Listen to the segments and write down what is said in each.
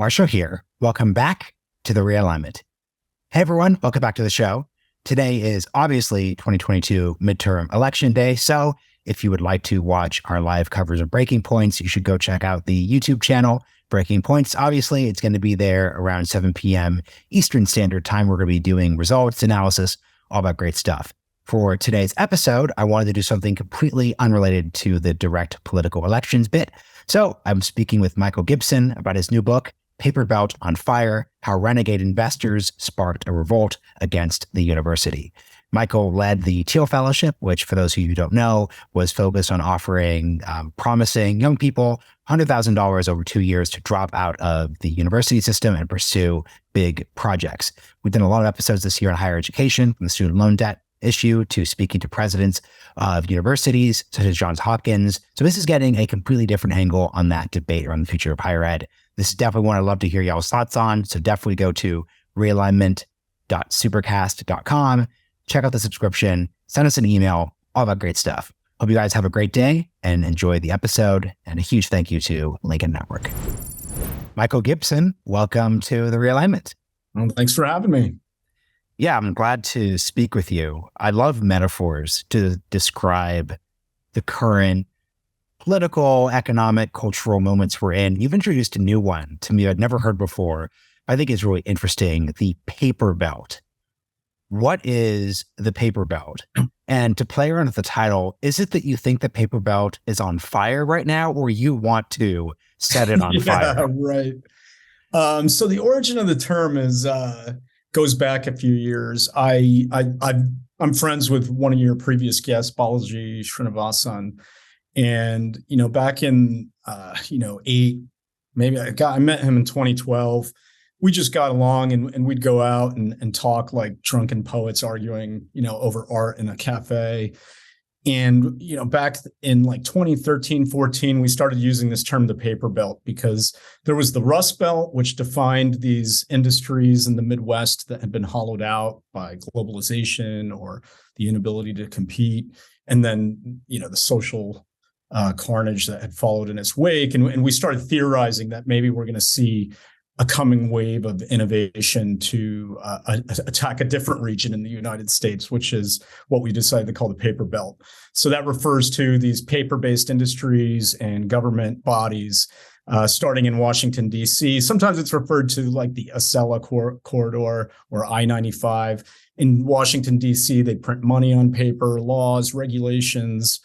Marshall here. Welcome back to the Realignment. Hey everyone, welcome back to the show. Today is obviously 2022 midterm election day, so if you would like to watch our live coverage of Breaking Points, you should go check out the YouTube channel, Breaking Points. Obviously, it's going to be there around 7 p.m. Eastern Standard Time. We're going to be doing results, analysis, all that great stuff. For today's episode, I wanted to do something completely unrelated to the direct political elections bit. So I'm speaking with Michael Gibson about his new book, Paper Belt on Fire, How Renegade Investors Sparked a Revolt Against the University. Michael led the Thiel Fellowship, which for those of you who don't know, was focused on offering promising young people $100,000 over 2 years to drop out of the university system and pursue big projects. We've done a lot of episodes this year on higher education, from the student loan debt issue to speaking to presidents of universities such as Johns Hopkins. So this is getting a completely different angle on that debate around the future of higher ed. This is definitely one I'd love to hear y'all's thoughts on. So definitely go to realignment.supercast.com, check out the subscription, send us an email, all that great stuff. Hope you guys have a great day and enjoy the episode. And a huge thank you to Lincoln Network. Michael Gibson, welcome to the Realignment. Well, thanks for having me. Yeah, I'm glad to speak with you. I love metaphors to describe the current political, economic, cultural moments we're in. You've introduced a new one to me I'd never heard before. I think it's really interesting, the paper belt. What is the paper belt? And to play around with the title, is it that you think the paper belt is on fire right now, or you want to set it on fire? Right. So the origin of the term is goes back a few years. I'm friends with one of your previous guests, Balaji Srinivasan. And, back in, I met him in 2012. We just got along and we'd go out and talk like drunken poets arguing, over art in a cafe. And, back in like 2013, 14, we started using this term, the paper belt, because there was the Rust Belt, which defined these industries in the Midwest that had been hollowed out by globalization or the inability to compete. And then, the social carnage that had followed in its wake. And we started theorizing that maybe we're going to see a coming wave of innovation to attack a different region in the United States, which is what we decided to call the paper belt. So that refers to these paper-based industries and government bodies starting in Washington, D.C. Sometimes it's referred to like the Acela corridor or I-95. In Washington, D.C., they print money on paper, laws, regulations,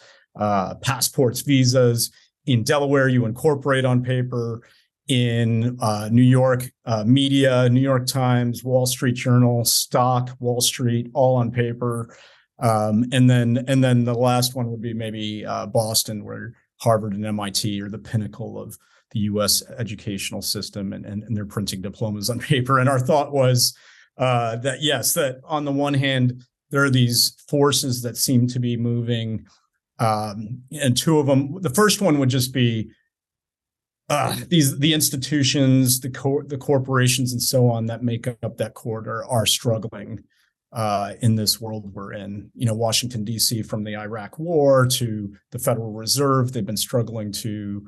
passports, visas. In Delaware, you incorporate on paper. In New York, media, New York Times, Wall Street Journal, stock, Wall Street, all on paper. And then the last one would be maybe Boston, where Harvard and MIT are the pinnacle of the U.S. educational system, and they're printing diplomas on paper. And our thought was that, yes, that on the one hand, there are these forces that seem to be moving. And two of them, the first one would just be the institutions, the corporations, and so on that make up that corridor are struggling in this world we're in. Washington, D.C., from the Iraq War to the Federal Reserve, they've been struggling to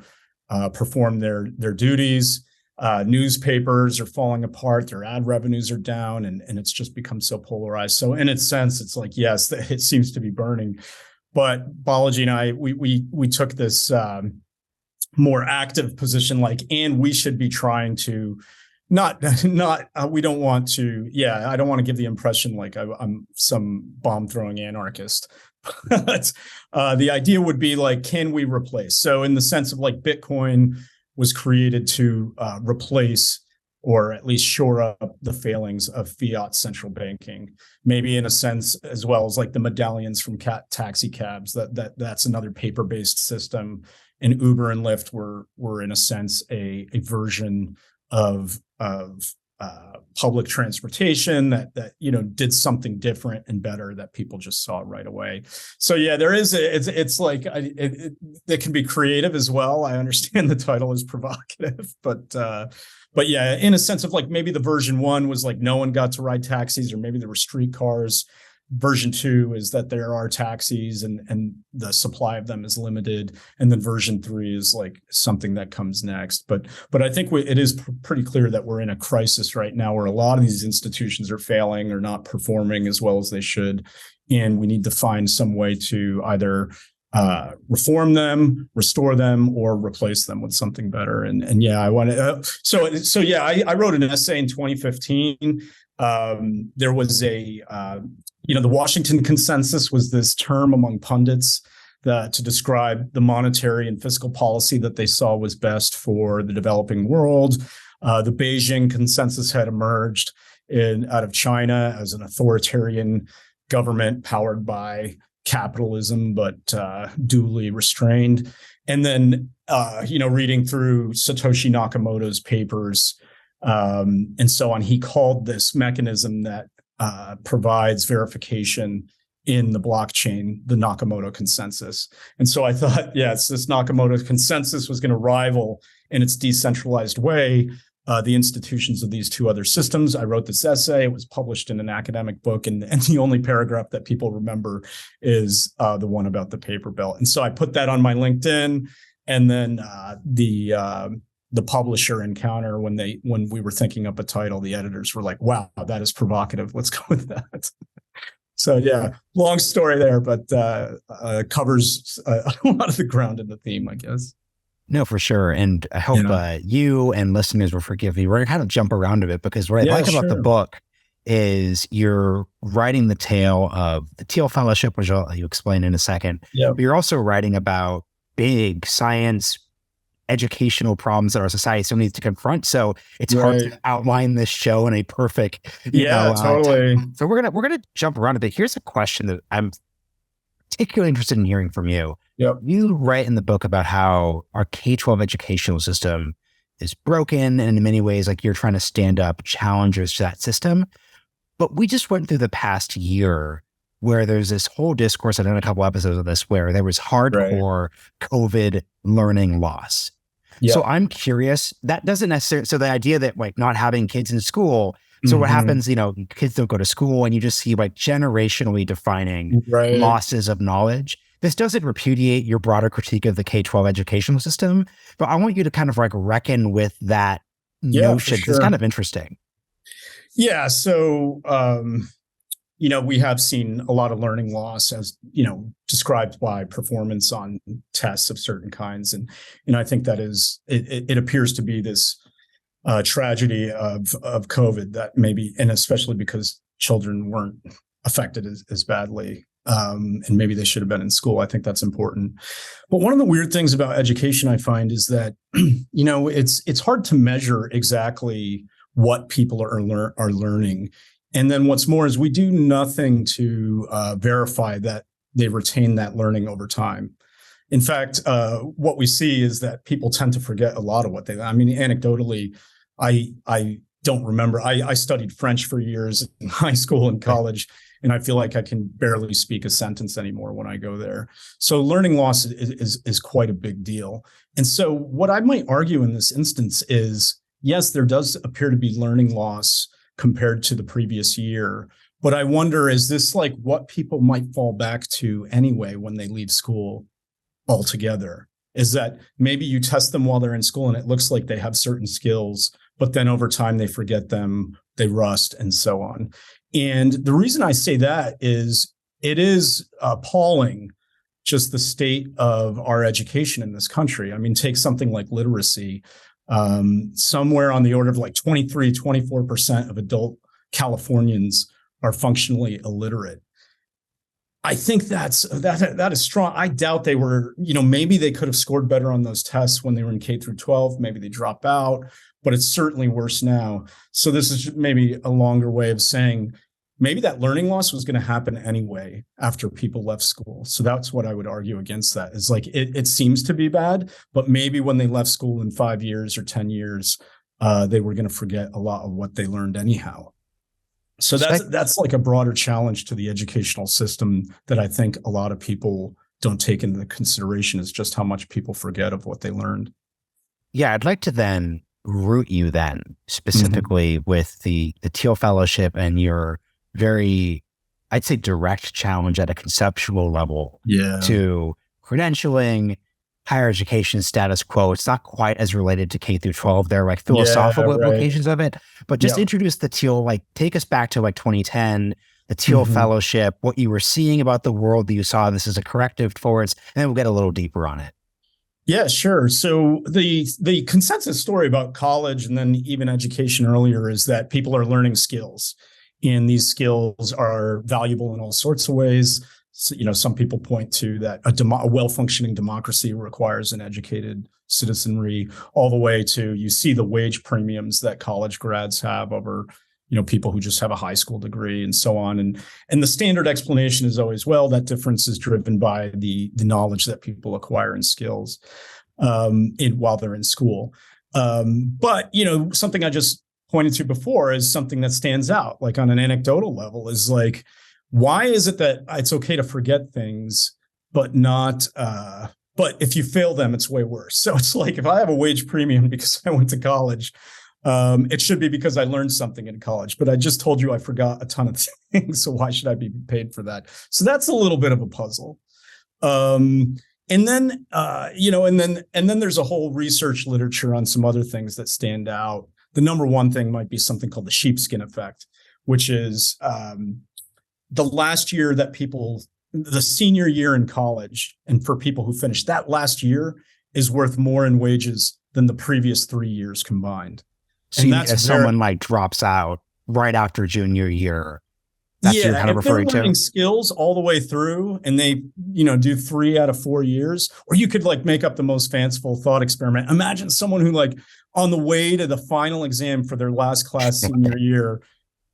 perform their duties. Newspapers are falling apart, their ad revenues are down, and it's just become so polarized. So in its sense, it's like, yes, it seems to be burning. But Balaji and I, we took this more active position, and we should be trying to we don't want to, I don't want to give the impression like I'm some bomb throwing anarchist. But the idea would be like, can we replace? So in the sense of like Bitcoin was created to replace or at least shore up the failings of fiat central banking, maybe in a sense, as well as like the medallions from taxi cabs, that's another paper-based system. And Uber and Lyft were in a sense a version of public transportation that did something different and better that people just saw right away. So yeah, there is it's like it can be creative as well. I understand the title is provocative, but yeah, in a sense of like maybe the version one was like no one got to ride taxis, or maybe there were streetcars. version 2 is that there are taxis and the supply of them is limited. And then version 3 is like something that comes next. But I think it is pretty clear that we're in a crisis right now where a lot of these institutions are failing or not performing as well as they should. And we need to find some way to either reform them, restore them, or replace them with something better. And yeah, I want to. So yeah, I wrote an essay in 2015. There was the Washington consensus was this term among pundits to describe the monetary and fiscal policy that they saw was best for the developing world. The Beijing consensus had emerged out of China as an authoritarian government powered by capitalism, but duly restrained. And then, reading through Satoshi Nakamoto's papers and so on, he called this mechanism that provides verification in the blockchain the Nakamoto consensus. And so I thought, yes, this Nakamoto consensus was going to rival in its decentralized way the institutions of these two other systems. I wrote this essay. It was published in an academic book, and the only paragraph that people remember is the one about the paper belt. And so I put that on my LinkedIn, and then the publisher Encounter, when we were thinking up a title, the editors were like, "Wow, that is provocative. Let's go with that." So yeah, long story there, but covers a lot of the ground in the theme, I guess. No, for sure. And I hope you and listeners will forgive me. We're going to kind of jump around a bit because what I like about the book is you're writing the tale of the Thiel Fellowship, which you explain in a second. Yep. But you're also writing about big science, educational problems that our society still needs to confront. So it's hard to outline this show in a perfect, totally. So we're gonna jump around a bit. Here's a question that I'm particularly interested in hearing from you. Yep. You write in the book about how our K-12 educational system is broken, and in many ways, like you're trying to stand up challengers to that system. But we just went through the past year where there's this whole discourse, I've done a couple episodes of this, where there was hardcore COVID learning loss. Yep. So I'm curious, that doesn't necessarily, so the idea that like not having kids in school, so what happens, kids don't go to school and you just see like generationally defining losses of knowledge. This doesn't repudiate your broader critique of the K-12 educational system, but I want you to kind of like reckon with that notion. Sure. It's kind of interesting. Yeah. So, we have seen a lot of learning loss as, described by performance on tests of certain kinds. And I think that is, it appears to be this tragedy of COVID that maybe, and especially because children weren't affected as badly. And maybe they should have been in school. I think that's important. But one of the weird things about education I find is that, it's hard to measure exactly what people are learning. And then what's more is we do nothing to verify that they retain that learning over time. In fact, what we see is that people tend to forget a lot of what anecdotally, I don't remember. I studied French for years in high school and college, and I feel like I can barely speak a sentence anymore when I go there. So learning loss is quite a big deal. And so what I might argue in this instance is, yes, there does appear to be learning loss compared to the previous year. But I wonder, is this like what people might fall back to anyway when they leave school altogether? Is that maybe you test them while they're in school and it looks like they have certain skills, but then over time they forget them, they rust, and so on. And the reason I say that is it is appalling, just the state of our education in this country. Take something like literacy. Somewhere on the order of like 24% of adult Californians are functionally illiterate. I think that is strong. I doubt they were, maybe they could have scored better on those tests when they were in K through 12. Maybe they drop out, but it's certainly worse now. So this is maybe a longer way of saying maybe that learning loss was going to happen anyway after people left school. So that's what I would argue against that, is like it seems to be bad, but maybe when they left school in 5 years or 10 years, they were going to forget a lot of what they learned anyhow. So that's like a broader challenge to the educational system that I think a lot of people don't take into consideration, is just how much people forget of what they learned. Yeah, I'd like to then root you then specifically with the Thiel Fellowship and your very I'd say, direct challenge at a conceptual level to credentialing, higher education status quo. It's not quite as related to K through 12. There are like philosophical implications of it, but just introduce the Thiel, like take us back to like 2010, the Thiel Fellowship, what you were seeing about the world that you saw this as a corrective towards, and then we'll get a little deeper on it. Yeah, sure. So the consensus story about college and then even education earlier is that people are learning skills, and these skills are valuable in all sorts of ways. So, some people point to that a well-functioning democracy requires an educated citizenry, all the way to you see the wage premiums that college grads have over people who just have a high school degree and so on. And the standard explanation is always, well, that difference is driven by the knowledge that people acquire and skills while they're in school. But, something I just pointed to before is something that stands out, like on an anecdotal level, is like, why is it that it's okay to forget things, but not, but if you fail them, it's way worse. So it's like, if I have a wage premium because I went to college, it should be because I learned something in college, but I just told you I forgot a ton of things. So why should I be paid for that? So that's a little bit of a puzzle. And then there's a whole research literature on some other things that stand out. The number one thing might be something called the sheepskin effect, which is the last year that the senior year in college, and for people who finish that last year, is worth more in wages than the previous 3 years combined. So if someone like drops out right after junior year, that's what you're kind of referring to? Learning skills all the way through, and they, do 3 out of 4 years, or you could like make up the most fanciful thought experiment. Imagine someone who like on the way to the final exam for their last class senior year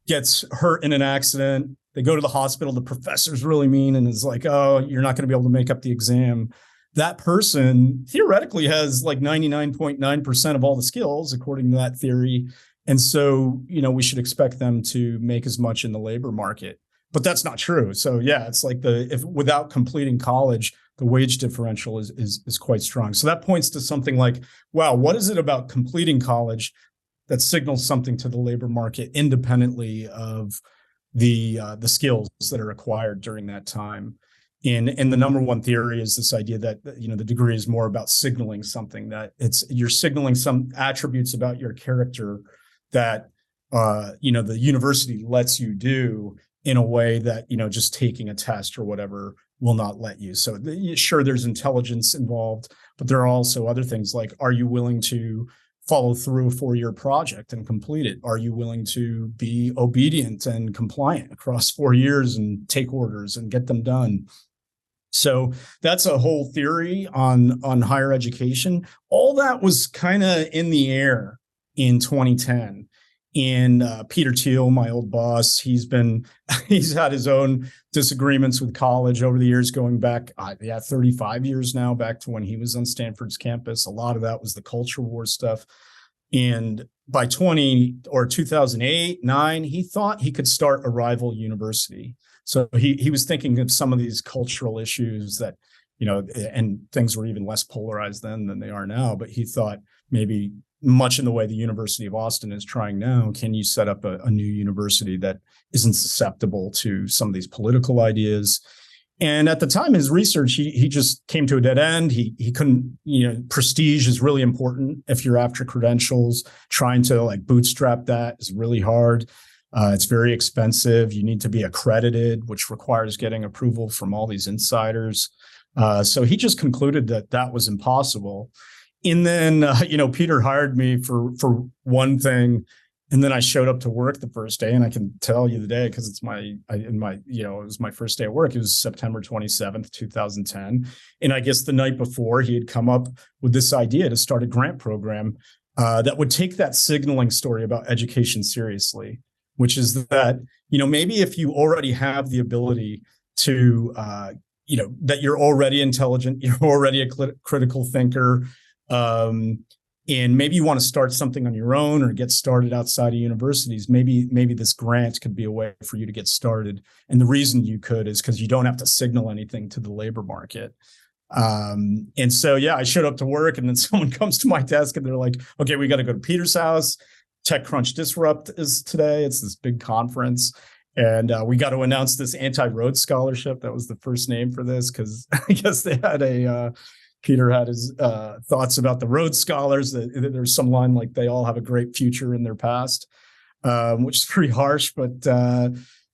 gets hurt in an accident. They go to the hospital. The professor's really mean and is like, oh, you're not going to be able to make up the exam. That person theoretically has like 99.9% of all the skills, according to that theory. And so, we should expect them to make as much in the labor market, but that's not true. So yeah, it's like without completing college, the wage differential is quite strong. So that points to something like, wow, what is it about completing college that signals something to the labor market independently of the skills that are acquired during that time? And the number one theory is this idea that, the degree is more about signaling something, that you're signaling some attributes about your character that, the university lets you do in a way that, just taking a test or whatever will not let you. So sure, there's intelligence involved, but there are also other things like, are you willing to follow through a 4-year project and complete it? Are you willing to be obedient and compliant across 4 years and take orders and get them done? So that's a whole theory on higher education. All that was kind of in the air in 2010. And Peter Thiel, my old boss, he's had his own disagreements with college over the years, going back, 35 years now, back to when he was on Stanford's campus. A lot of that was the culture war stuff. And by 2008, 9, he thought he could start a rival university. So he was thinking of some of these cultural issues that, and things were even less polarized then than they are now. But he thought maybe, much in the way the University of Austin is trying now, can you set up a new university that isn't susceptible to some of these political ideas? And at the time, his research, he just came to a dead end. He couldn't, prestige is really important if you're after credentials. Trying to like bootstrap that is really hard. It's very expensive. You need to be accredited, which requires getting approval from all these insiders. So he just concluded that was impossible. And then, Peter hired me for one thing. And then I showed up to work the first day, and I can tell you the day because it's it was my first day at work. It was September 27th, 2010. And I guess the night before, he had come up with this idea to start a grant program that would take that signaling story about education seriously, which is that, maybe if you already have the ability to, that you're already intelligent, you're already a critical thinker, and maybe you want to start something on your own or get started outside of universities. Maybe this grant could be a way for you to get started. And the reason you could is because you don't have to signal anything to the labor market. And so, I showed up to work, and then someone comes to my desk and they're like, okay, we got to go to Peter's house. TechCrunch Disrupt is today. It's this big conference. And we got to announce this anti-Rhodes scholarship. That was the first name for this, because I guess they had Peter had his thoughts about the Rhodes Scholars. There's some line like they all have a great future in their past, which is pretty harsh.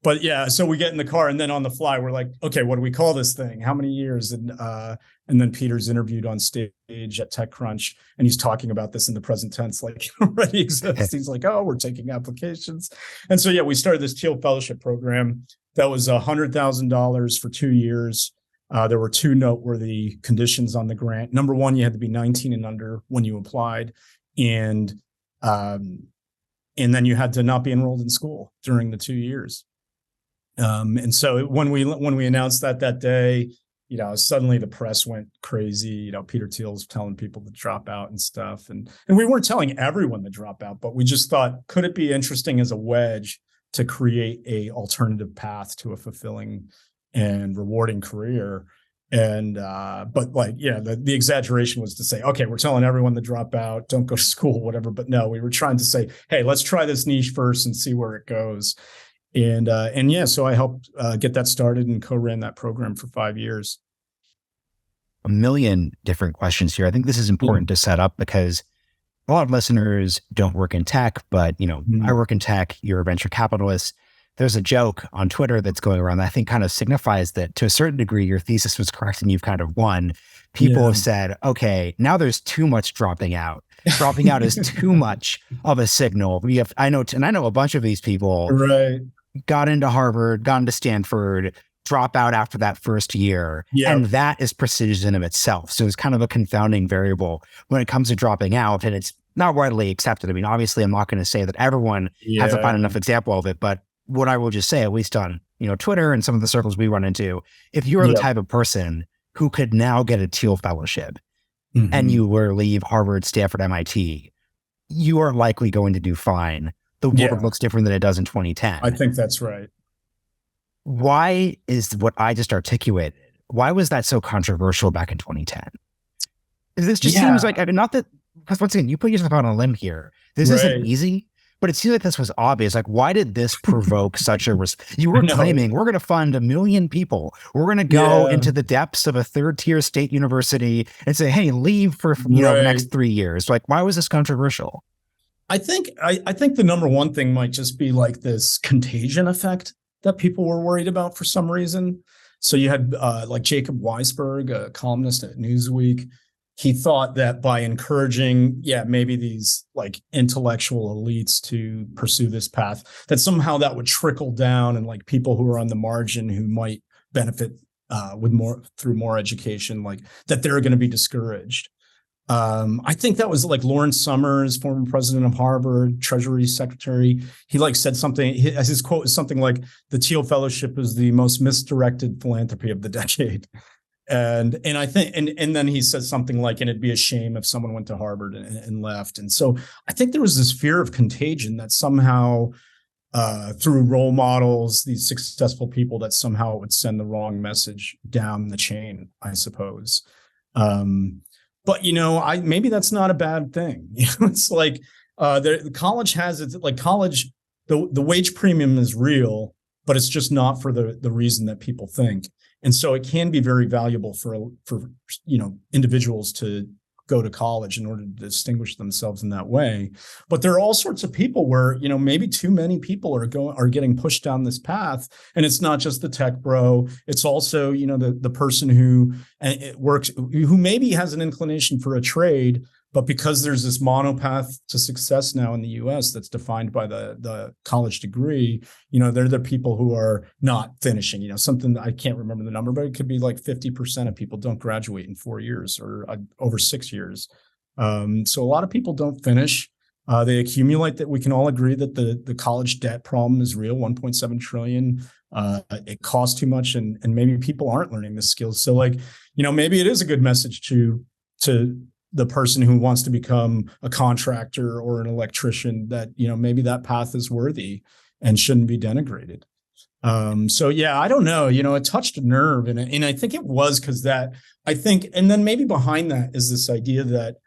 But yeah, so we get in the car, and then on the fly, we're like, okay, what do we call this thing? How many years? And then Peter's interviewed on stage at TechCrunch, and he's talking about this in the present tense, like it already exists. He's like, oh, we're taking applications. And so, yeah, we started this Thiel Fellowship program that was $100,000 for 2 years. There were two noteworthy conditions on the grant. Number one, you had to be 19 and under when you applied. And then you had to not be enrolled in school during the 2 years. And so when we announced that day, suddenly the press went crazy. Peter Thiel's telling people to drop out and stuff. And we weren't telling everyone to drop out, but we just thought, could it be interesting as a wedge to create a alternative path to a fulfilling and rewarding career? And, the exaggeration was to say, okay, we're telling everyone to drop out, don't go to school, whatever. But no, we were trying to say, hey, let's try this niche first and see where it goes. So I helped get that started and co-ran that program for 5 years. A million different questions here. I think this is important to set up because a lot of listeners don't work in tech, but I work in tech, you're a venture capitalist. There's a joke on Twitter that's going around that I think kind of signifies that to a certain degree, your thesis was correct and you've kind of won. People have said, okay, now there's too much dropping out. Dropping out is too much of a signal. I know a bunch of these people got into Harvard, got into Stanford, drop out after that first year. Yep. And that is precision of itself. So it's kind of a confounding variable when it comes to dropping out, and it's not widely accepted. I mean, obviously I'm not going to say that everyone has to find enough example of it, but what I will just say, at least on, Twitter and some of the circles we run into, if you're the type of person who could now get a Thiel Fellowship and you were to leave Harvard, Stanford, MIT, you are likely going to do fine. The world looks different than it does in 2010. I think that's right. Why is what I just articulated, why was that so controversial back in 2010? This just seems like, not that, because once again, you put yourself on a limb here. This isn't easy, but it seems like this was obvious. Like, why did this provoke such a you were claiming we're going to fund 1 million people. We're going to go into the depths of a third-tier state university and say, hey, leave for the next 3 years. Like, why was this controversial? I think the number one thing might just be like this contagion effect that people were worried about for some reason. So you had like Jacob Weisberg, a columnist at Newsweek. He thought that by encouraging, maybe these like intellectual elites to pursue this path, that somehow that would trickle down, and like people who are on the margin who might benefit through more education, like that they're going to be discouraged. I think that was like Lawrence Summers, former president of Harvard, Treasury Secretary. He like said something, his quote is something like, the Thiel Fellowship is the most misdirected philanthropy of the decade. And I think, and then he says something like, and it'd be a shame if someone went to Harvard and left. And so I think there was this fear of contagion that somehow through role models, these successful people, that somehow it would send the wrong message down the chain, I suppose. But maybe that's not a bad thing. It's like the college has it. Like college, the wage premium is real, but it's just not for the reason that people think. And so it can be very valuable for individuals to go to college in order to distinguish themselves in that way. But there are all sorts of people where, maybe too many people are getting pushed down this path. And it's not just the tech bro. It's also, the person who who maybe has an inclination for a trade, but because there's this monopath to success now in the US that's defined by the college degree, they're the people who are not finishing, something that I can't remember the number, but it could be like 50% of people don't graduate in 4 years or over 6 years. So a lot of people don't finish. They accumulate. That we can all agree that the college debt problem is real, 1.7 trillion. It costs too much, and maybe people aren't learning the skills. So maybe it is a good message to the person who wants to become a contractor or an electrician that, maybe that path is worthy and shouldn't be denigrated. I don't know, it touched a nerve, and I think it was because and then maybe behind that is this idea that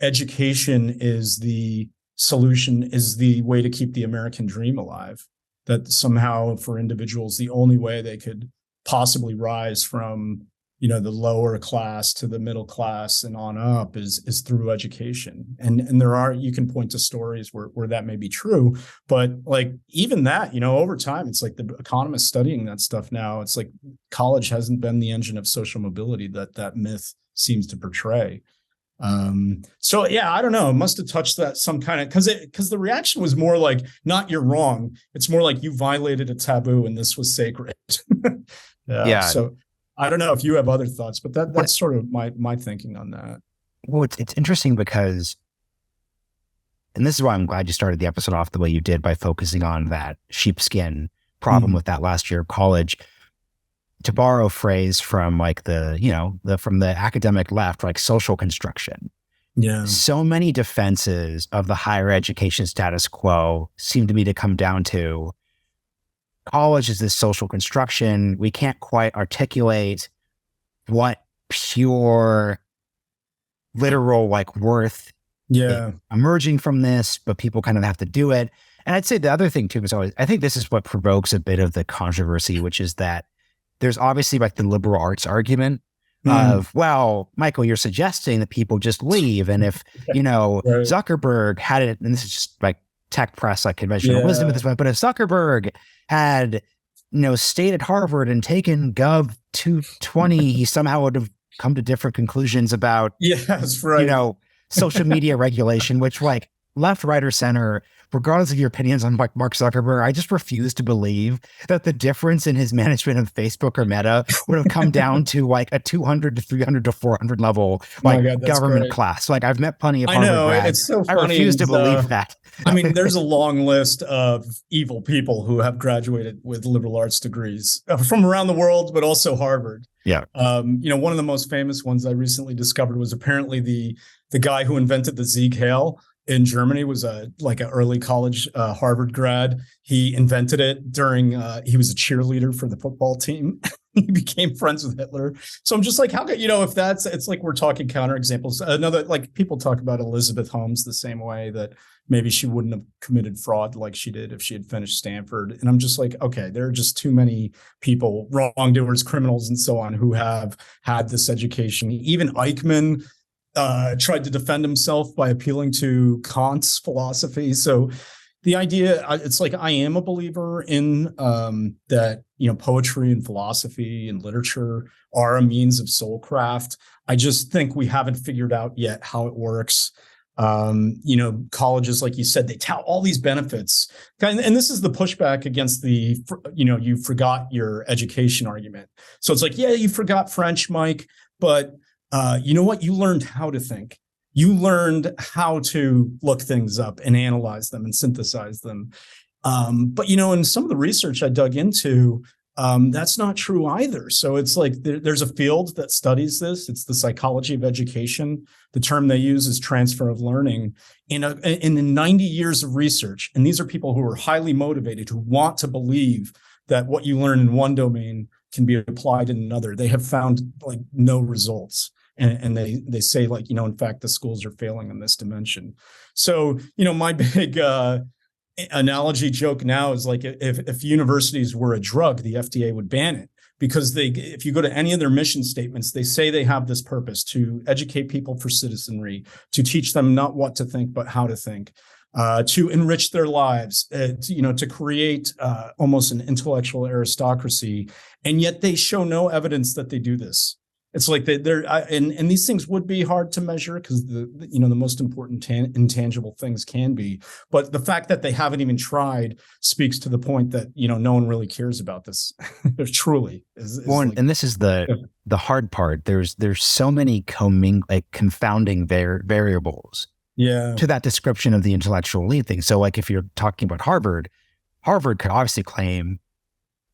education is the solution, is the way to keep the American dream alive. that somehow for individuals, the only way they could possibly rise from, the lower class to the middle class and on up is through education. And you can point to stories where that may be true, but like even that, over time, it's like the economists studying that stuff now, it's like college hasn't been the engine of social mobility that myth seems to portray. So yeah, I don't know. It must have touched that some kind of, because the reaction was more like, not you're wrong. It's more like you violated a taboo and this was sacred. Yeah. So I don't know if you have other thoughts, but that's sort of my thinking on that. Well, it's interesting because, and this is why I'm glad you started the episode off the way you did by focusing on that sheepskin problem with that last year of college. To borrow a phrase from like from the academic left, like social construction. Yeah. So many defenses of the higher education status quo seem to me to come down to college is this social construction. We can't quite articulate what pure literal like worth emerging from this, but people kind of have to do it. And I'd say the other thing too is always, I think this is what provokes a bit of the controversy, which is that there's obviously like the liberal arts argument of, well, Michael, you're suggesting that people just leave. And if, Zuckerberg had it, and this is just like tech press, like conventional wisdom at this point, but if Zuckerberg had, stayed at Harvard and taken Gov 220, he somehow would have come to different conclusions about, social media regulation, which like left, right, or center, regardless of your opinions on like Mark Zuckerberg, I just refuse to believe that the difference in his management of Facebook or Meta would have come down to like a 200 to 300 to 400 level government class. Like I've met plenty of Harvard grads. It's so funny. I refuse to believe that. I mean, there's a long list of evil people who have graduated with liberal arts degrees from around the world, but also Harvard. Yeah. One of the most famous ones I recently discovered was apparently the guy who invented the Sieg Heil in Germany was an early college Harvard grad. He invented it during, he was a cheerleader for the football team. He became friends with Hitler. So I'm just like, how could, it's like we're talking counterexamples. Another, like people talk about Elizabeth Holmes the same way, that maybe she wouldn't have committed fraud like she did if she had finished Stanford. And I'm just like, okay, there are just too many people, wrongdoers, criminals, and so on, who have had this education. Even Eichmann tried to defend himself by appealing to Kant's philosophy. So the idea, it's like, I am a believer in that, poetry and philosophy and literature are a means of soul craft. I just think we haven't figured out yet how it works. Colleges, like you said, they tout all these benefits. And this is the pushback against the, you forgot your education argument. So it's like, yeah, you forgot French, Mike, but you know what? You learned how to think. You learned how to look things up and analyze them and synthesize them. But, in some of the research I dug into, that's not true either. So it's like there's a field that studies this. It's the psychology of education. The term they use is transfer of learning. In 90 years of research, and these are people who are highly motivated, who want to believe that what you learn in one domain can be applied in another. They have found like no results. And they say like, in fact, the schools are failing in this dimension. So, my big analogy joke now is like, if universities were a drug, the FDA would ban it, because if you go to any of their mission statements, they say they have this purpose to educate people for citizenry, to teach them not what to think, but how to think, to enrich their lives, to create almost an intellectual aristocracy. And yet they show no evidence that they do this. It's like and these things would be hard to measure because the most important intangible things can be, but the fact that they haven't even tried speaks to the point that no one really cares about this. Truly, and this is the hard part. There's so many confounding variables. Yeah. To that description of the intellectual elite thing. So, like if you're talking about Harvard could obviously claim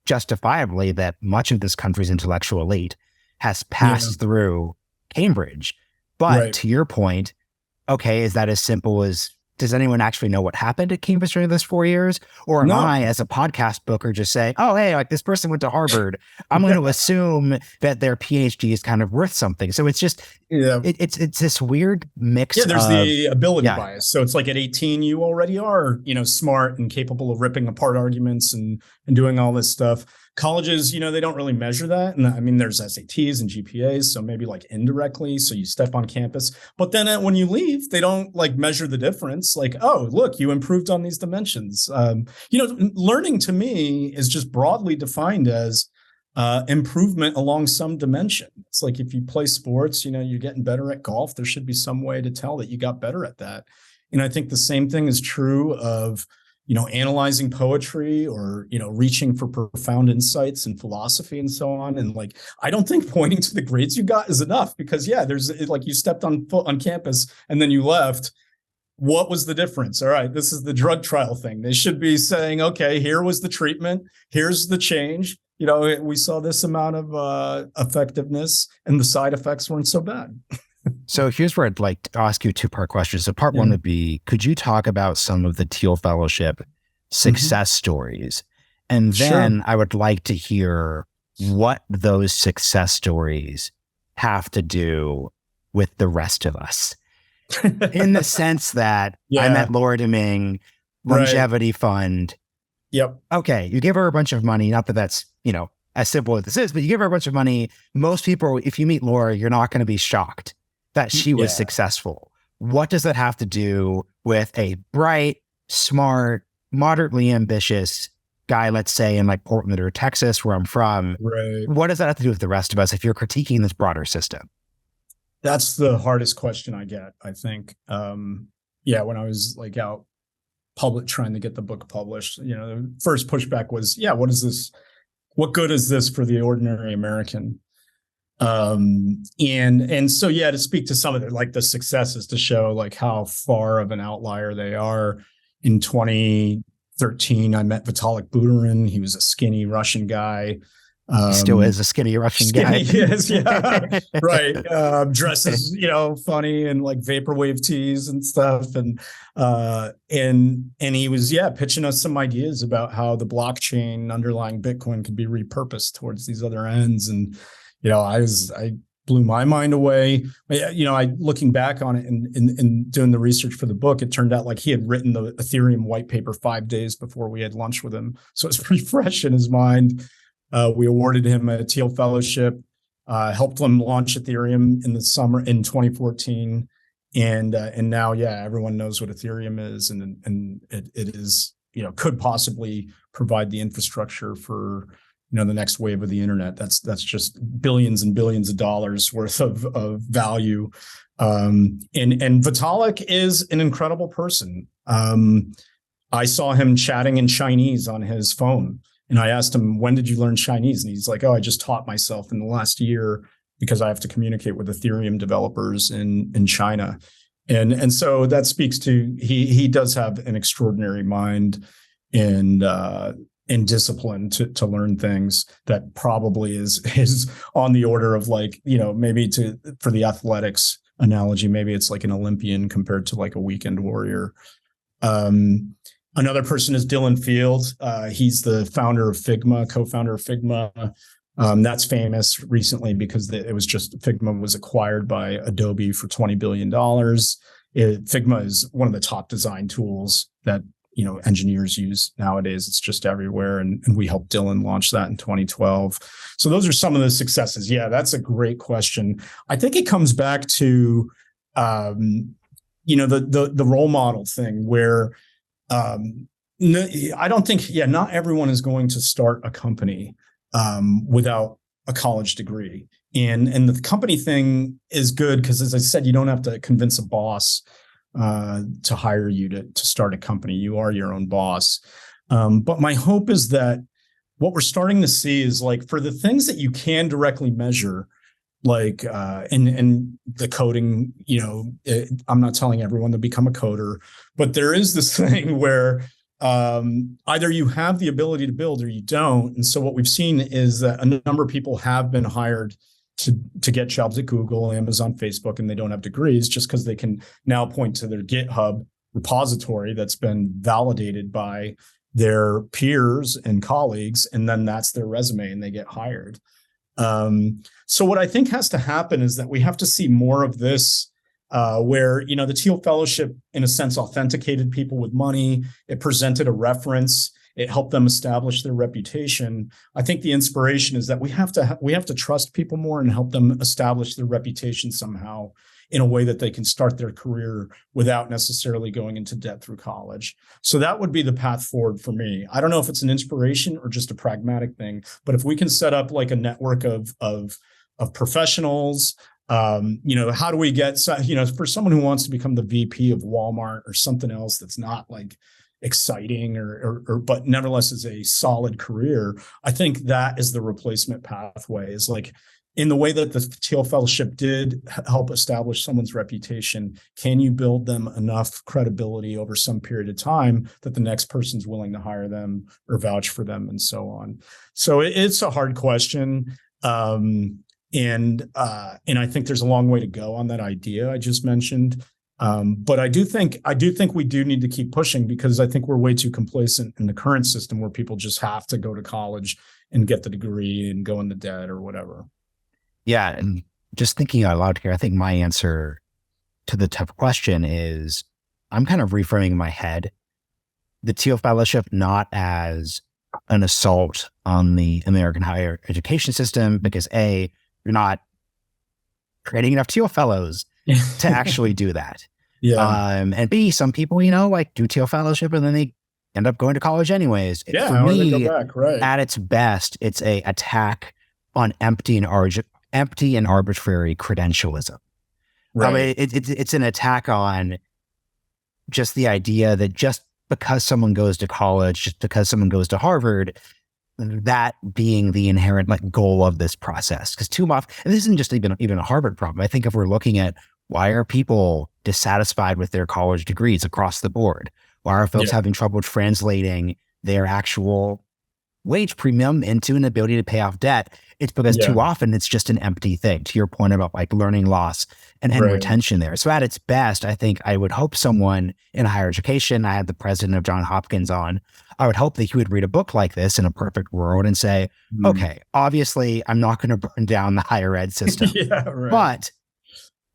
justifiably that much of this country's intellectual elite has passed through Cambridge. But to your point, okay, is that as simple as does anyone actually know what happened at campus during those 4 years? Or am I, as a podcast booker, just saying, oh, hey, like this person went to Harvard. I'm going to assume that their PhD is kind of worth something. So it's just, it's this weird mix. Yeah, there's the ability bias. So it's like at 18, you already are, smart and capable of ripping apart arguments and doing all this stuff. Colleges, they don't really measure that. And I mean, there's SATs and GPAs, so maybe like indirectly. So you step on campus, but then when you leave, they don't like measure the difference. Like, oh, look, you improved on these dimensions. Learning to me is just broadly defined as improvement along some dimension. It's like if you play sports, you're getting better at golf. There should be some way to tell that you got better at that. And I think the same thing is true of analyzing poetry or, reaching for profound insights in philosophy and so on. And like, I don't think pointing to the grades you got is enough because there's like you stepped on foot on campus and then you left. What was the difference? All right, this is the drug trial thing. They should be saying, okay, here was the treatment. Here's the change. We saw this amount of effectiveness and the side effects weren't so bad. So here's where I'd like to ask you a two-part question. So part one would be, could you talk about some of the Thiel Fellowship success stories? And then I would like to hear what those success stories have to do with the rest of us. In the sense that I met Laura Deming, Longevity Fund. Yep. Okay, you give her a bunch of money. Not that that's, as simple as this is, but you give her a bunch of money. Most people, if you meet Laura, you're not going to be shocked that she was successful. What does that have to do with a bright, smart, moderately ambitious guy, let's say in like Portland or Texas, where I'm from? Right. What does that have to do with the rest of us if you're critiquing this broader system? That's the hardest question I get, I think. When I was like out public trying to get the book published, the first pushback was, what is this? What good is this for the ordinary American? And so, to speak to some of the successes to show like how far of an outlier they are. In 2013, I met Vitalik Buterin. He was a skinny Russian guy. He still is a skinny Russian guy. Yes, right. Dresses, funny and like vaporwave tees and stuff. And he was, pitching us some ideas about how the blockchain underlying Bitcoin could be repurposed towards these other ends. And, I blew my mind away. Looking back on it and doing the research for the book, it turned out like he had written the Ethereum white paper 5 days before we had lunch with him. So it's pretty fresh in his mind. We awarded him a Thiel Fellowship, helped him launch Ethereum in the summer in 2014. And now, everyone knows what Ethereum is. And it is, could possibly provide the infrastructure for, the next wave of the internet. That's just billions and billions of dollars worth of value. And Vitalik is an incredible person. I saw him chatting in Chinese on his phone. And I asked him, when did you learn Chinese? And he's like, I just taught myself in the last year because I have to communicate with Ethereum developers in China. And so that speaks to, he does have an extraordinary mind and discipline to learn things that probably is on the order of like, maybe for the athletics analogy, maybe it's like an Olympian compared to like a weekend warrior. Another person is Dylan Field. He's the founder of Figma, co-founder of Figma. That's famous recently because Figma was acquired by Adobe for $20 billion. Figma is one of the top design tools that engineers use nowadays. It's just everywhere. And we helped Dylan launch that in 2012. So those are some of the successes. Yeah, that's a great question. I think it comes back to, the role model thing where I don't think, not everyone is going to start a company without a college degree. And the company thing is good because, as I said, you don't have to convince a boss to hire you to start a company. You are your own boss. But my hope is that what we're starting to see is like for the things that you can directly measure, like and the coding, I'm not telling everyone to become a coder, but there is this thing where either you have the ability to build or you don't. And so what we've seen is that a number of people have been hired to get jobs at Google, Amazon, Facebook, and they don't have degrees just because they can now point to their GitHub repository that's been validated by their peers and colleagues, and then that's their resume and they get hired. So what I think has to happen is that we have to see more of this, where, the Thiel Fellowship, in a sense, authenticated people with money. It presented a reference. It helped them establish their reputation. I think the inspiration is that we have to trust people more and help them establish their reputation somehow in a way that they can start their career without necessarily going into debt through college. So that would be the path forward for me. I don't know if it's an inspiration or just a pragmatic thing, but if we can set up like a network of professionals, how do we get, for someone who wants to become the VP of Walmart or something else that's not like exciting or but nevertheless is a solid career, I think that is the replacement pathway, is like, in the way that the Thiel Fellowship did help establish someone's reputation, can you build them enough credibility over some period of time that the next person's willing to hire them or vouch for them and so on? So it's a hard question. And I think there's a long way to go on that idea I just mentioned. But I do think we do need to keep pushing, because I think we're way too complacent in the current system where people just have to go to college and get the degree and go into debt or whatever. Yeah. And just thinking out loud here, I think my answer to the tough question is I'm kind of reframing in my head the Thiel Fellowship not as an assault on the American higher education system, because A, you're not creating enough Thiel Fellows to actually do that. Yeah. And B, some people, do Thiel Fellowship and then they end up going to college anyways. Yeah. For me, they go back, right. At its best, it's a attack on empty and arbitrary credentialism. Right. It's an attack on just the idea that just because someone goes to college, just because someone goes to Harvard, that being the inherent goal of this process. Because too often, and this isn't just even a Harvard problem. I think if we're looking at why are people dissatisfied with their college degrees across the board, why are folks having trouble translating their actual wage premium into an ability to pay off debt, it's because too often it's just an empty thing, to your point about learning loss and retention there. So at its best, I think I would hope someone in higher education, I had the president of Johns Hopkins on, I would hope that he would read a book like this in a perfect world and say, okay, obviously I'm not going to burn down the higher ed system, but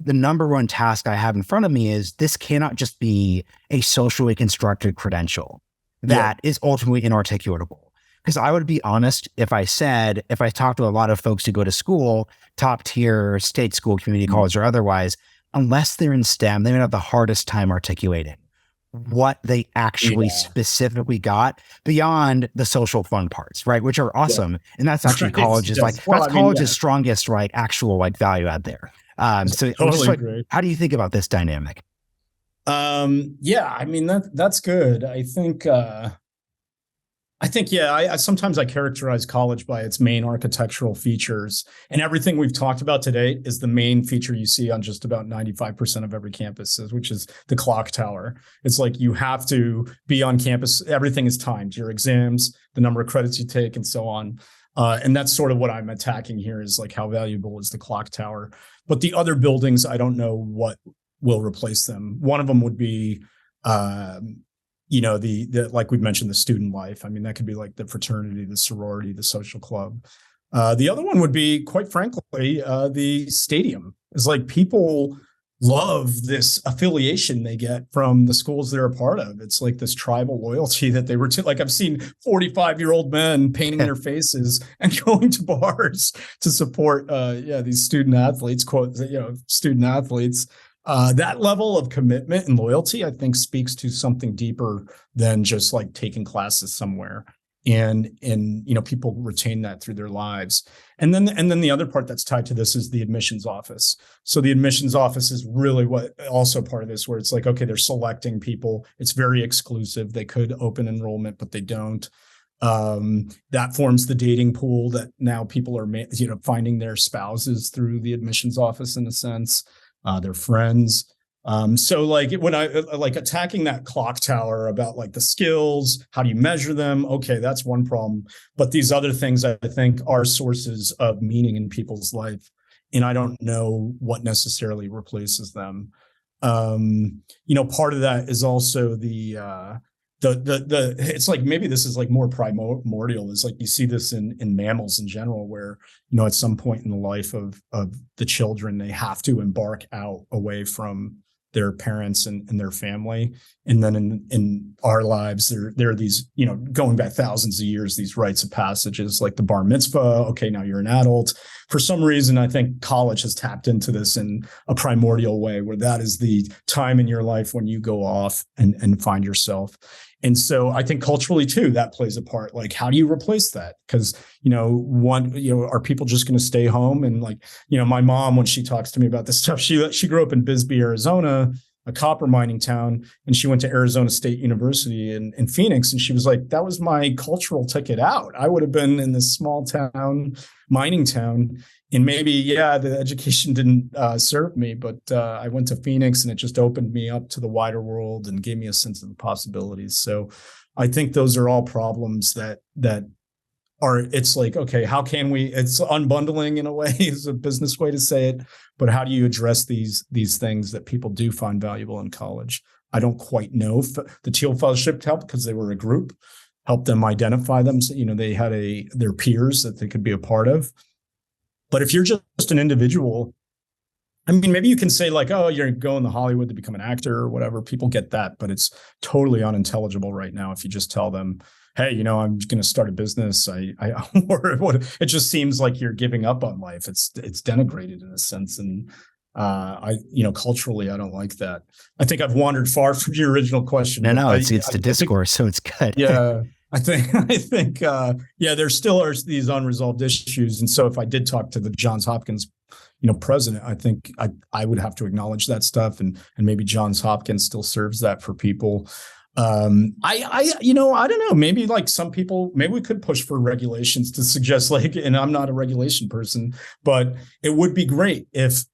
the number one task I have in front of me is this cannot just be a socially constructed credential that is ultimately inarticulatable. Because I would be honest if I talked to a lot of folks who go to school, top tier, state school, community college or otherwise, unless they're in STEM, they would have the hardest time articulating what they actually specifically got beyond the social fun parts, right? Which are awesome. And that's actually college's college's strongest, actual value add there. So totally how do you think about this dynamic? That's good. I sometimes I characterize college by its main architectural features, and everything we've talked about today is the main feature you see on just about 95% of every campus, which is the clock tower. It's like you have to be on campus. Everything is timed, your exams, the number of credits you take, and so on. And that's sort of what I'm attacking here, is how valuable is the clock tower. But the other buildings, I don't know what will replace them. One of them would be the like we've mentioned, the student life. I mean, that could be the fraternity, the sorority, the social club. The other one would be, quite frankly, the stadium. It's people love this affiliation they get from the schools they're a part of. It's this tribal loyalty that they were I've seen 45-year-old men painting their faces and going to bars to support these student athletes, student athletes. That level of commitment and loyalty, I think, speaks to something deeper than just taking classes somewhere, and people retain that through their lives. And then the other part that's tied to this is the admissions office. So the admissions office is really what also part of this, where it's okay, they're selecting people. It's very exclusive. They could open enrollment, but they don't. That forms the dating pool that now people are finding their spouses through the admissions office, in a sense. Their friends. So when I attacking that clock tower about the skills, how do you measure them? Okay, that's one problem. But these other things, I think, are sources of meaning in people's life. And I don't know what necessarily replaces them. Part of that is also the it's like, maybe this is like more primordial, is like you see this in mammals in general, where, at some point in the life of the children, they have to embark out away from their parents and their family. And then in our lives, there are these, going back thousands of years, these rites of passages like the bar mitzvah. Okay, now you're an adult. For some reason, I think college has tapped into this in a primordial way, where that is the time in your life when you go off and find yourself. And so I think culturally too, that plays a part. Like, how do you replace that? Because, are people just going to stay home? And like, my mom, when she talks to me about this stuff, she grew up in Bisbee, Arizona, a copper mining town, and she went to Arizona State University in Phoenix. And she was like, that was my cultural ticket out. I would have been in this small town, mining town. And maybe, the education didn't serve me, but I went to Phoenix, and it just opened me up to the wider world and gave me a sense of the possibilities. So I think those are all problems that are, it's like, okay, how can we, it's unbundling in a way is a business way to say it, but how do you address these things that people do find valuable in college? I don't quite know. The Thiel Fellowship helped because they were a group, helped them identify them. So, they had their peers that they could be a part of. But if you're just an individual, I mean, maybe you can say like, oh, you're going to Hollywood to become an actor or whatever. People get that, but it's totally unintelligible right now if you just tell them, hey, I'm going to start a business. Or what? It just seems like you're giving up on life. It's denigrated in a sense, and culturally, I don't like that. I think I've wandered far from your original question. No, it's the discourse, so it's good. Yeah. I think, there still are these unresolved issues. And so if I did talk to the Johns Hopkins, president, I think I would have to acknowledge that stuff. And maybe Johns Hopkins still serves that for people. I don't know, maybe like some people, maybe we could push for regulations to suggest like, and I'm not a regulation person, but it would be great if,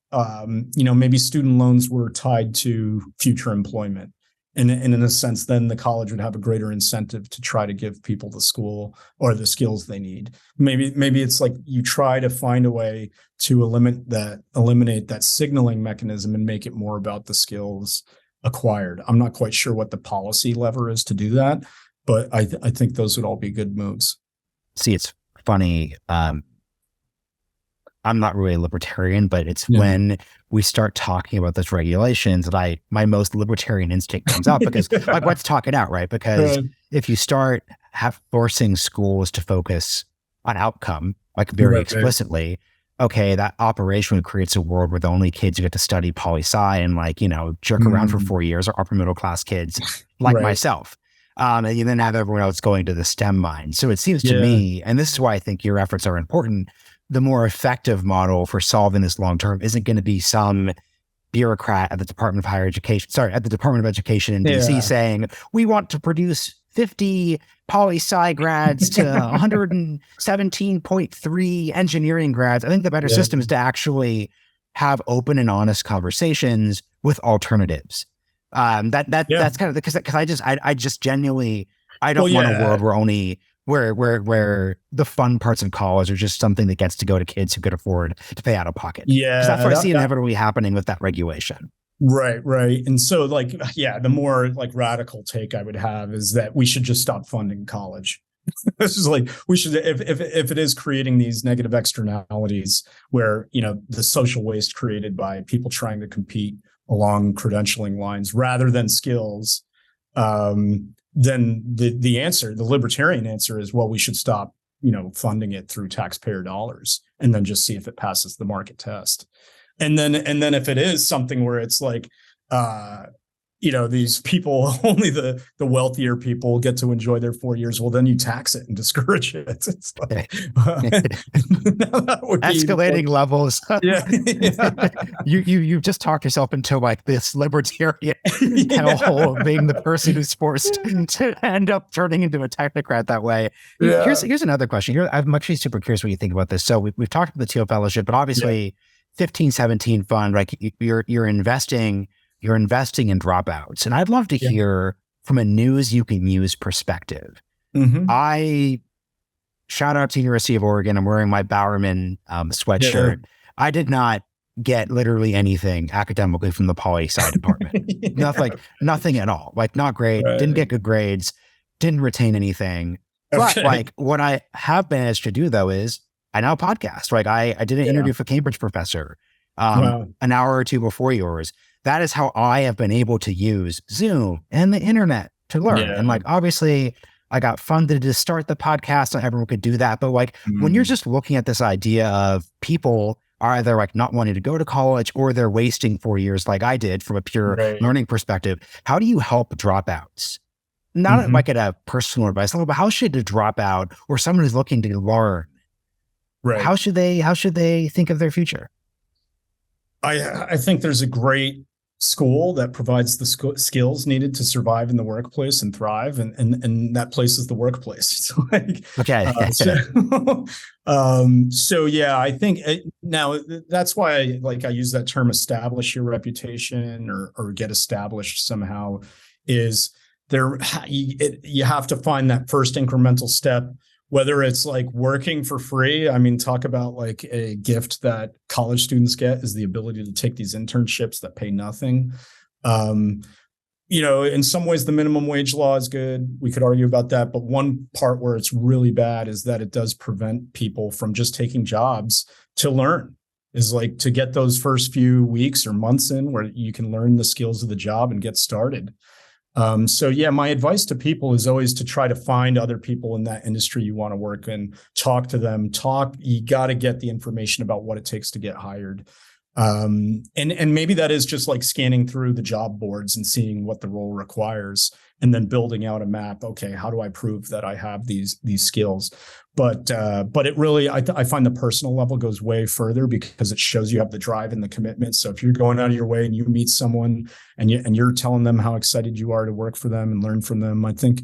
maybe student loans were tied to future employment. And in a sense, then the college would have a greater incentive to try to give people the school or the skills they need. Maybe it's like you try to find a way to eliminate that signaling mechanism and make it more about the skills acquired. I'm not quite sure what the policy lever is to do that, but I think those would all be good moves. See, it's funny. I'm not really a libertarian, but it's when we start talking about those regulations that my most libertarian instinct comes out, because like, let's talk it out, right? Because if you start forcing schools to focus on outcome, like very explicitly, okay, that operation creates a world where the only kids who get to study poli-sci and like, jerk around for 4 years are upper middle class kids like myself. And you then have everyone else going to the STEM mine. So it seems to me, and this is why I think your efforts are important, the more effective model for solving this long term isn't going to be some bureaucrat at the Department of Education in DC saying, we want to produce 50 poli-sci grads to 117.3 engineering grads. I think the better system is to actually have open and honest conversations with alternatives. That's kind of because I just genuinely, I don't want a world where only where the fun parts of college are just something that gets to go to kids who could afford to pay out of pocket. Yeah. Because that's what I see inevitably happening with that regulation. Right. And so like, the more like radical take I would have is that we should just stop funding college. This is like, we should, if it is creating these negative externalities where, the social waste created by people trying to compete along credentialing lines rather than skills, then the libertarian answer is, well, we should stop, funding it through taxpayer dollars and then just see if it passes the market test. And then if it is something where it's like, these people, only the wealthier people get to enjoy their 4 years, well, then you tax it and discourage it. It's like, escalating levels. You just talked yourself into like this libertarian hellhole of being the person who's forced to end up turning into a technocrat that way. Here's another question. I'm actually super curious what you think about this. So we've talked about the Thiel Fellowship, but obviously 1517 fund, right? You're investing in dropouts. And I'd love to hear from a news you can use perspective. I shout out to University of Oregon. I'm wearing my Bowerman sweatshirt. I did not get literally anything academically from the poli sci department. Nothing at all. Like not great. Right. Didn't get good grades. Didn't retain anything. But Okay. like what I have managed to do though is I now podcast. Like I did an interview for Cambridge professor Wow. an hour or two before yours. That is how I have been able to use Zoom and the internet to learn. Yeah. And like obviously I got funded to start the podcast. Not everyone could do that. But like when you're just looking at this idea of people are either like not wanting to go to college or they're wasting 4 years like I did from a pure Right. learning perspective, how do you help dropouts? Not like at a personal advice level, but how should a dropout or someone who's looking to learn, Right. how should they think of their future? I think there's a great school that provides the skills needed to survive in the workplace and thrive, and that place is the workplace. So like, Okay. so yeah, I think now that's why I use that term, establish your reputation or get established somehow. Is there you have to find that first incremental step. Whether it's like working for free, I mean, talk about like a gift that college students get is the ability to take these internships that pay nothing. In some ways, the minimum wage law is good. We could argue about that. But one part where it's really bad is that it does prevent people from just taking jobs to learn, is like to get those first few weeks or months in where you can learn the skills of the job and get started. So yeah, my advice to people is always to try to find other people in that industry you want to work in, talk to them, you got to get the information about what it takes to get hired. And maybe that is just like scanning through the job boards and seeing what the role requires and then building out a map. Okay, how do I prove that I have these skills? But it really, I find the personal level goes way further because it shows you have the drive and the commitment. So if you're going out of your way and you meet someone and you're telling them how excited you are to work for them and learn from them, I think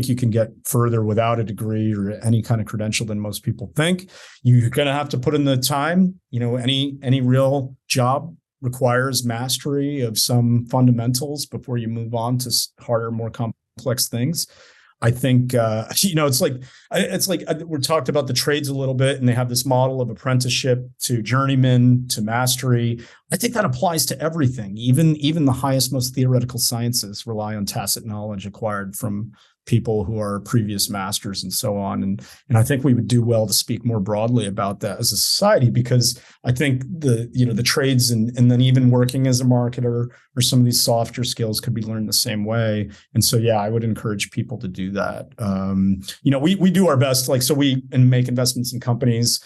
you can get further without a degree or any kind of credential than most people think. You're going to have to put in the time. Any real job requires mastery of some fundamentals before you move on to harder, more complex things. I think, it's like we talked about the trades a little bit, and they have this model of apprenticeship to journeyman to mastery. I think that applies to everything. Even the highest, most theoretical sciences rely on tacit knowledge acquired from people who are previous masters and so on. And I think we would do well to speak more broadly about that as a society, because I think the trades and then even working as a marketer or some of these softer skills could be learned the same way. And so, yeah, I would encourage people to do that. We do our best. So we make investments in companies.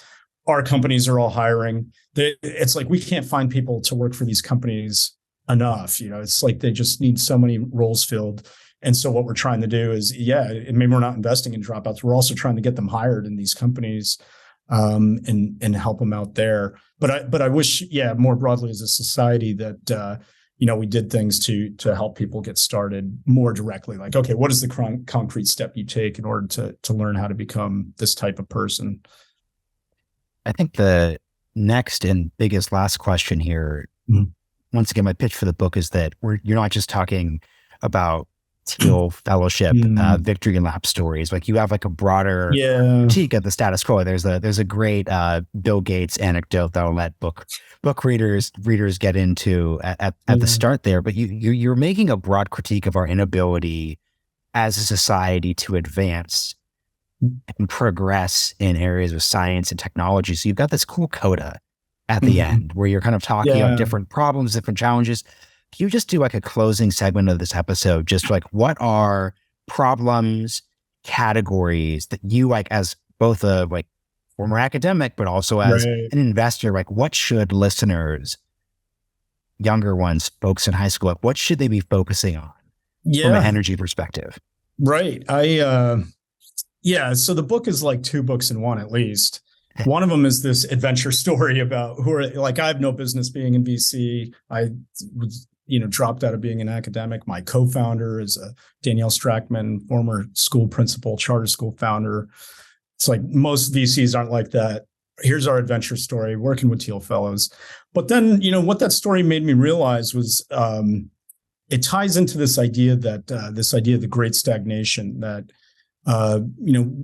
Our companies are all hiring. It's like we can't find people to work for these companies enough. It's like they just need so many roles filled. And so what we're trying to do is, maybe we're not investing in dropouts. We're also trying to get them hired in these companies and help them out there. But I wish, more broadly as a society that, we did things to help people get started more directly. Like, okay, what is the concrete step you take in order to learn how to become this type of person? I think the next and biggest last question here, once again, my pitch for the book is that you're not just talking about Thiel Fellowship, victory and lap stories. Like you have like a broader critique of the status quo. There's a great Bill Gates anecdote that I'll let book readers get into at the start there. But you're making a broad critique of our inability as a society to advance and progress in areas of science and technology. So you've got this cool coda at the end where you're kind of talking about different problems, different challenges. Can you just do like a closing segment of this episode? Just like, what are problems, categories that you like as both a like former academic, but also as an investor, like what should listeners, younger ones, folks in high school, like what should they be focusing on from an energy perspective? Right. So the book is like 2 books in one, at least. One of them is this adventure story about I have no business being in VC. I was, dropped out of being an academic. My co-founder is Danielle Strackman, former school principal, charter school founder. It's like most VCs aren't like that. Here's our adventure story, working with Thiel Fellows. But then, what that story made me realize was it ties into this idea of the great stagnation, that,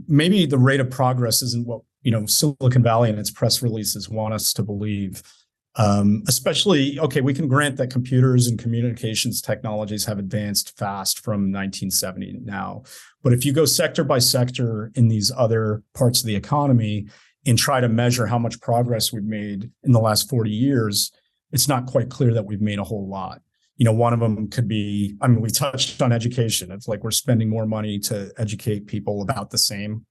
maybe the rate of progress isn't what, Silicon Valley and its press releases want us to believe. Especially, okay, we can grant that computers and communications technologies have advanced fast from 1970 now. But if you go sector by sector in these other parts of the economy and try to measure how much progress we've made in the last 40 years, it's not quite clear that we've made a whole lot. One of them could be, we touched on education. It's like we're spending more money to educate people about the same,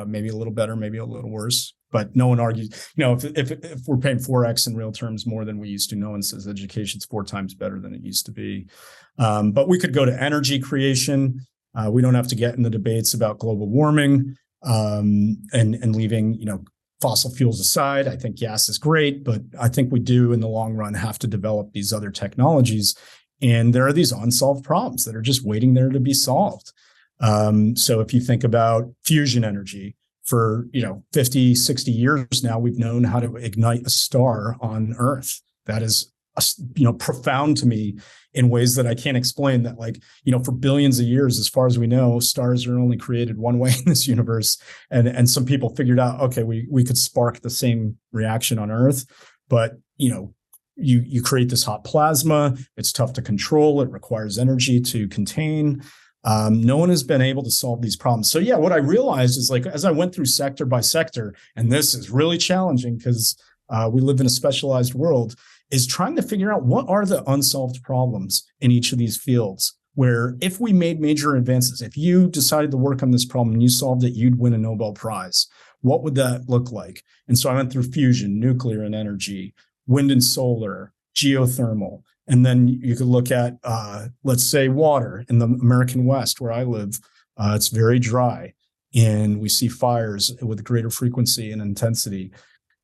maybe a little better, maybe a little worse. But no one argues, if we're paying 4x in real terms more than we used to, no one says education's 4 times better than it used to be. But we could go to energy creation. We don't have to get in the debates about global warming and leaving, fossil fuels aside. I think gas is great, but I think we do in the long run have to develop these other technologies. And there are these unsolved problems that are just waiting there to be solved. So if you think about fusion energy, for 50, 60 years now, we've known how to ignite a star on Earth. That is profound to me in ways that I can't explain. That for billions of years, as far as we know, stars are only created one way in this universe. And some people figured out, okay, we could spark the same reaction on Earth, but you create this hot plasma. It's tough to control. It requires energy to contain. No one has been able to solve these problems. So what I realized is as I went through sector by sector, and this is really challenging because we live in a specialized world, is trying to figure out what are the unsolved problems in each of these fields, where if we made major advances, if you decided to work on this problem and you solved it, you'd win a Nobel Prize. What would that look like? And so I went through fusion, nuclear and energy, wind and solar, geothermal. And then you could look at, let's say, water in the American West, where I live. It's very dry, and we see fires with greater frequency and intensity.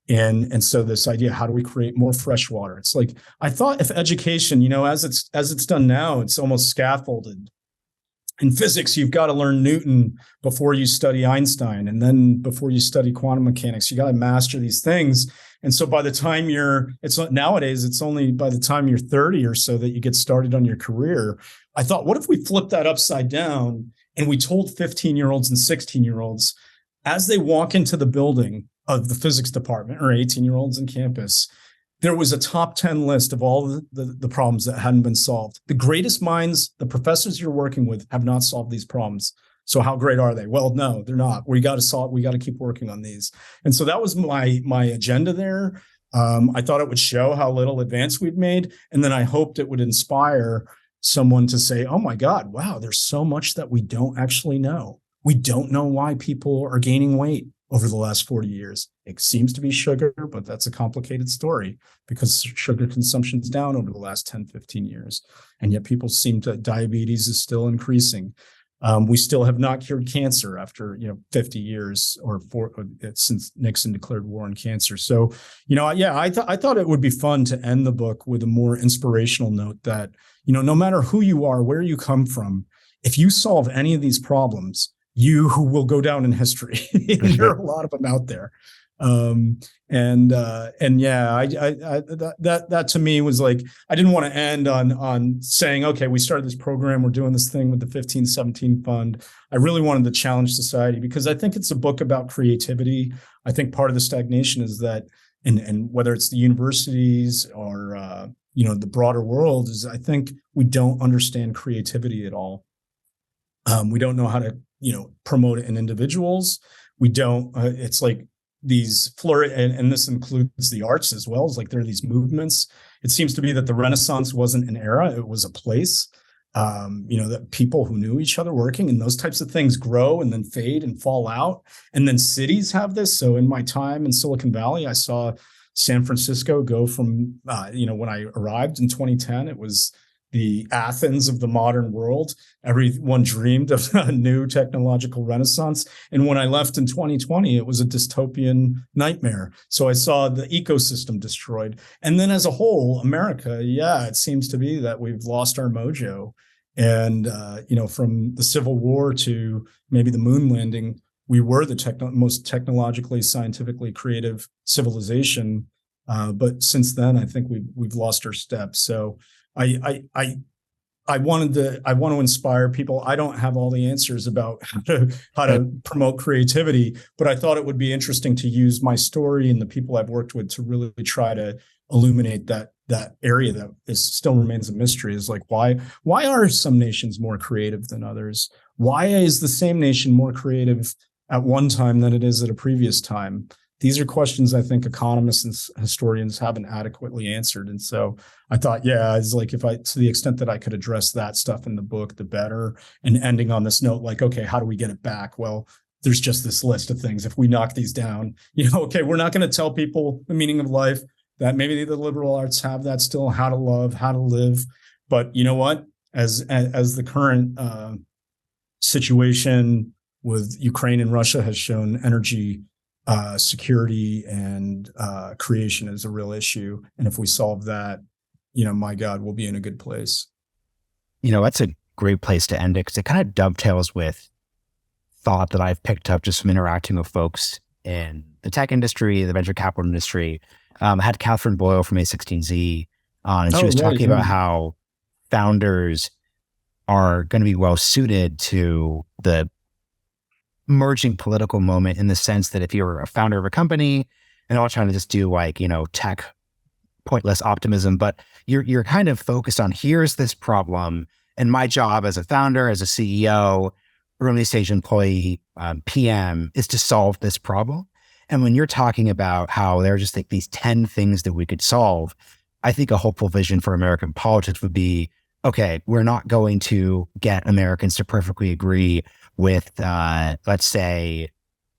And so this idea, how do we create more fresh water? It's like, I thought if education, as it's done now, it's almost scaffolded. In physics, you've got to learn Newton before you study Einstein. And then before you study quantum mechanics, you got to master these things. And so by the time nowadays, it's only by the time you're 30 or so that you get started on your career. I thought, what if we flipped that upside down and we told 15-year-olds and 16-year-olds as they walk into the building of the physics department, or 18-year-olds in campus, there was a top 10 list of all the problems that hadn't been solved. The greatest minds, the professors you're working with, have not solved these problems. So how great are they? Well, no, they're not. We got to keep working on these. And so that was my agenda there. I thought it would show how little advance we'd made. And then I hoped it would inspire someone to say, oh my God, wow, there's so much that we don't actually know. We don't know why people are gaining weight over the last 40 years. It seems to be sugar, but that's a complicated story because sugar consumption is down over the last 10, 15 years. And yet diabetes is still increasing. We still have not cured cancer after 50 years since Nixon declared war on cancer. So I thought it would be fun to end the book with a more inspirational note that no matter who you are, where you come from, if you solve any of these problems, you will go down in history. There are a lot of them out there. That to me was like, I didn't want to end on saying, okay, we started this program, we're doing this thing with the 1517 fund. I really wanted to challenge society because I think it's a book about creativity. I think part of the stagnation is that, and whether it's the universities or, the broader world, is I think we don't understand creativity at all. We don't know how to, promote it in individuals. We don't, it's like these and this includes the arts as well. It's like there are these movements. It seems to be that the Renaissance wasn't an era, it was a place, that people who knew each other working, and those types of things grow and then fade and fall out. And then cities have this. So in my time in Silicon Valley, I saw San Francisco go from, when I arrived in 2010, it was the Athens of the modern world. Everyone dreamed of a new technological renaissance. And when I left in 2020, it was a dystopian nightmare. So I saw the ecosystem destroyed. And then as a whole, America, it seems to be that we've lost our mojo. And, from the Civil War to maybe the moon landing, we were the most technologically, scientifically creative civilization. But since then, I think we've lost our step. So I want to inspire people. I don't have all the answers about how to promote creativity, but I thought it would be interesting to use my story and the people I've worked with to really try to illuminate that area that still remains a mystery, is like, why are some nations more creative than others? Why is the same nation more creative at one time than it is at a previous time? These are questions I think economists and historians haven't adequately answered. And so I thought, yeah, it's like, to the extent that I could address that stuff in the book, the better. And ending on this note, like, okay, how do we get it back? Well, there's just this list of things. If we knock these down, okay, we're not going to tell people the meaning of life. That maybe the liberal arts have that still, how to love, how to live. But you know what? As the current situation with Ukraine and Russia has shown, energy security and creation is a real issue. And if we solve that, my God, we'll be in a good place. That's a great place to end it, because it kind of dovetails with thought that I've picked up just from interacting with folks in the tech industry, the venture capital industry. I had Catherine Boyle from A16Z on, and she was talking about how founders are going to be well suited to the emerging political moment, in the sense that if you're a founder of a company and all trying to just do tech pointless optimism, but you're kind of focused on, here's this problem, and my job as a founder, as a CEO, early stage employee, PM, is to solve this problem. And when you're talking about how there are just like these 10 things that we could solve, I think a hopeful vision for American politics would be, okay, we're not going to get Americans to perfectly agree with, let's say,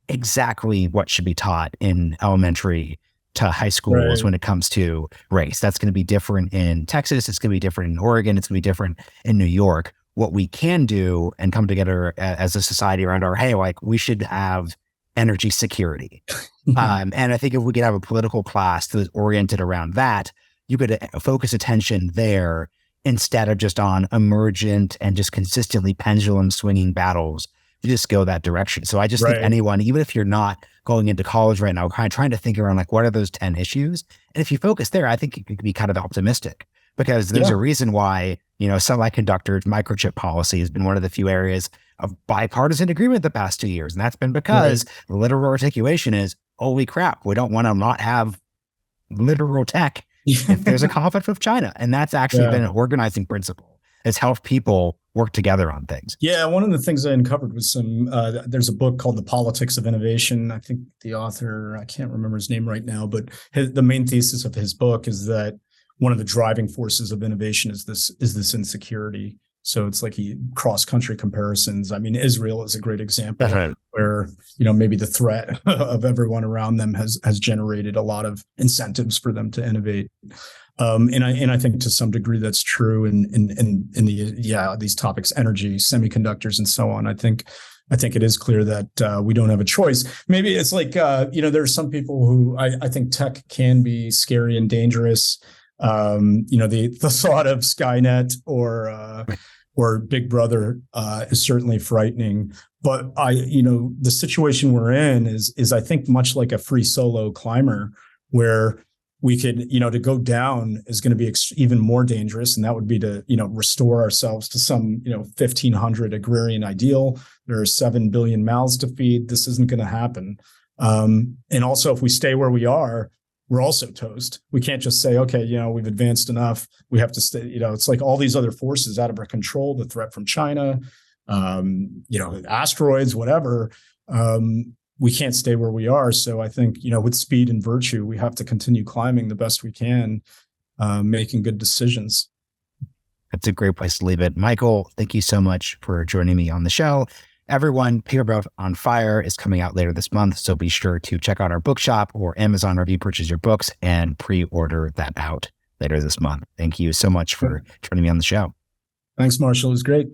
exactly what should be taught in elementary to high schools when it comes to race. That's going to be different in Texas. It's going to be different in Oregon. It's going to be different in New York. What we can do and come together as a society around we should have energy security. And I think if we could have a political class that was oriented around that, you could focus attention there instead of just on emergent and just consistently pendulum swinging battles to just go that direction. So I just think anyone, even if you're not going into college right now, kind of trying to think around what are those 10 issues? And if you focus there, I think you could be kind of optimistic, because there's a reason why, semiconductor microchip policy has been one of the few areas of bipartisan agreement the past 2 years. And that's been because the literal articulation is, holy crap, we don't want to not have literal tech if there's a conflict with China. And that's actually been an organizing principle. It's helped people work together on things. Yeah, one of the things I uncovered was there's a book called The Politics of Innovation. I think the author, I can't remember his name right now, but the main thesis of his book is that one of the driving forces of innovation is this insecurity. So it's like cross-country comparisons. I mean, Israel is a great example where, maybe the threat of everyone around them has generated a lot of incentives for them to innovate. And I think to some degree that's true in these topics, energy, semiconductors, and so on. I think it is clear that we don't have a choice. Maybe it's like, there's some people who I think tech can be scary and dangerous. The thought of Skynet or Big Brother is certainly frightening. But the situation we're in is I think much like a free solo climber, where we could, to go down is going to be even more dangerous. And that would be to, restore ourselves to some, 1500 agrarian ideal. There are 7 billion mouths to feed. This isn't going to happen. And also, if we stay where we are, we're also toast. We can't just say, okay, we've advanced enough. We have to stay, it's like all these other forces out of our control, the threat from China, asteroids, whatever. We can't stay where we are. So I think, with speed and virtue, we have to continue climbing the best we can, making good decisions. That's a great place to leave it. Michael, thank you so much for joining me on the show. Everyone, Paper on Fire is coming out later this month, so be sure to check out our bookshop or Amazon wherever you purchase your books and pre-order that out later this month. Thank you so much for joining me on the show. Thanks, Marshall. It was great.